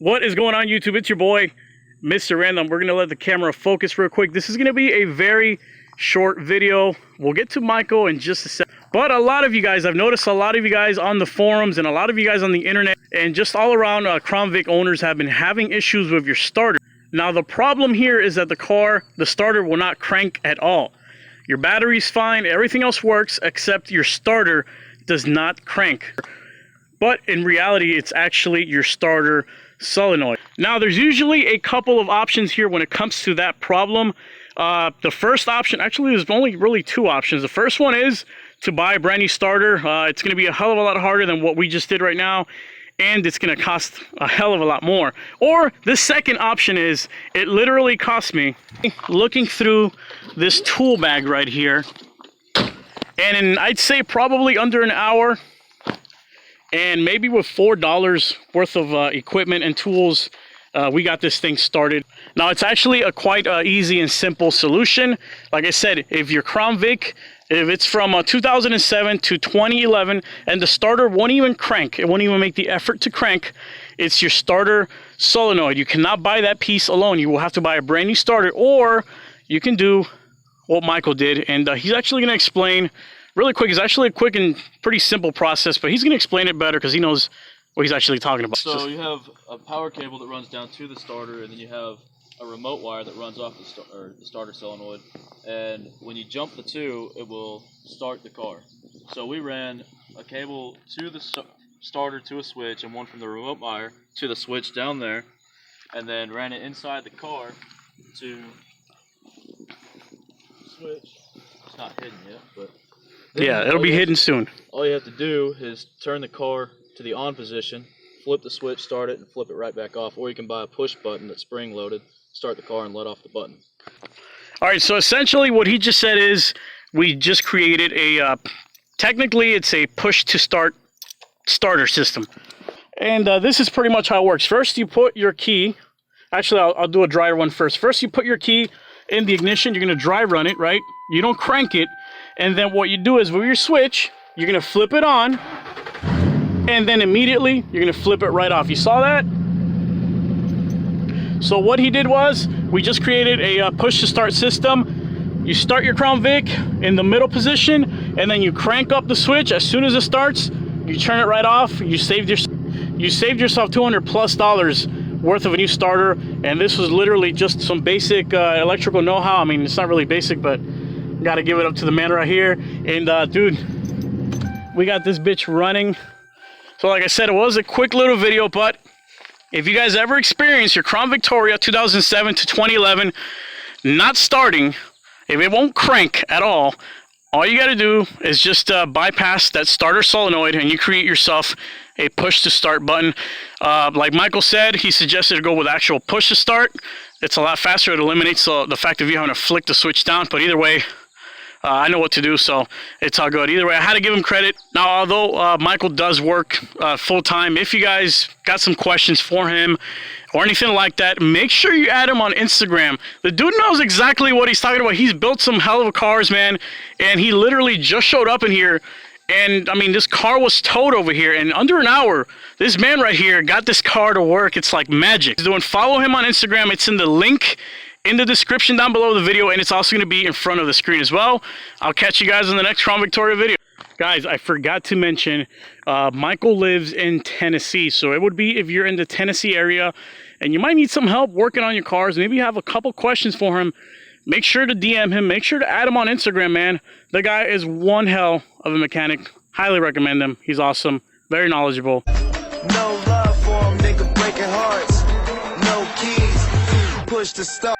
What is going on, YouTube? It's your boy, Mr. Random. We're going to let the camera focus real quick. This is going to be a very short video. We'll get to Michael in just a sec. But a lot of you guys, I've noticed a lot of you guys on the forums and a lot of you guys on the internet and just all around Crown Vic owners have been having issues with your starter. Now, the problem here is that the starter will not crank at all. Your battery's fine, everything else works, except your starter does not crank. But in reality, it's actually your starter solenoid. Now, there's usually a couple of options here when it comes to that problem. The first option, actually, there's only really two options. The first one is to buy a brand new starter. It's going to be a hell of a lot harder than what we just did right now, and it's going to cost a hell of a lot more. Or the second option is, it literally cost me, looking through this tool bag right here, and I'd say probably under an hour, and maybe with $4 worth of equipment and tools, we got this thing started. Now, it's actually a quite easy and simple solution. Like I said, if your Crown Vic, if it's from 2007 to 2011 and the starter won't even crank, it won't even make the effort to crank, it's your starter solenoid. You cannot buy that piece alone. You will have to buy a brand new starter, or you can do what Michael did, and he's actually going to explain really quick. It's actually a quick and pretty simple process, but he's going to explain it better because he knows what he's actually talking about. So you have a power cable that runs down to the starter, and then you have a remote wire that runs off the starter solenoid, and when you jump the two, it will start the car. So we ran a cable to the starter to a switch, and one from the remote wire to the switch down there, and then ran it inside the car to switch. It's not hidden yet, but yeah, it'll be hidden soon. All you have to do is turn the car to the on position, flip the switch, start it, and flip it right back off. Or you can buy a push button that's spring loaded, start the car and let off the button. All right, so essentially what he just said is we just created a, technically it's a push to start starter system. And this is pretty much how it works. First, you put your key, actually I'll do a dry run first. First, you put your key in the ignition, you're gonna dry run it, right? You don't crank it. And then what you do is with your switch, you're gonna flip it on, and then immediately you're gonna flip it right off. You saw that? So what he did was, we just created a push to start system. You start your Crown Vic in the middle position, and then you crank up the switch. As soon as it starts, you turn it right off. You saved yourself $200+ worth of a new starter, and this was literally just some basic electrical know-how. I mean, it's not really basic, but gotta give it up to the man right here. And dude, we got this bitch running. So like I said, it was a quick little video, but if you guys ever experienced your Crown Victoria 2007 to 2011 not starting, if it won't crank at all you got to do is just bypass that starter solenoid, and you create yourself a push to start button. Like Michael said, he suggested to go with actual push to start. It's a lot faster. It eliminates the fact of you having to flick the switch down, but either way, I know what to do, so it's all good. Either way, I had to give him credit. Now, although Michael does work full-time, if you guys got some questions for him or anything like that, make sure you add him on Instagram. The dude knows exactly what he's talking about. He's built some hell of cars, man, and he literally just showed up in here, and, I mean, this car was towed over here, and under an hour, this man right here got this car to work. It's like magic. Follow him on Instagram. It's in the link in the description down below the video, and it's also going to be in front of the screen as well. I'll catch you guys in the next Crown Victoria video. Guys, I forgot to mention, Michael lives in Tennessee, so it would be if you're in the Tennessee area and you might need some help working on your cars, maybe you have a couple questions for him, make sure to DM him, make sure to add him on Instagram, man. The guy is one hell of a mechanic. Highly recommend him. He's awesome, very knowledgeable. No love for him, nigga, breaking hearts. No keys, push to start.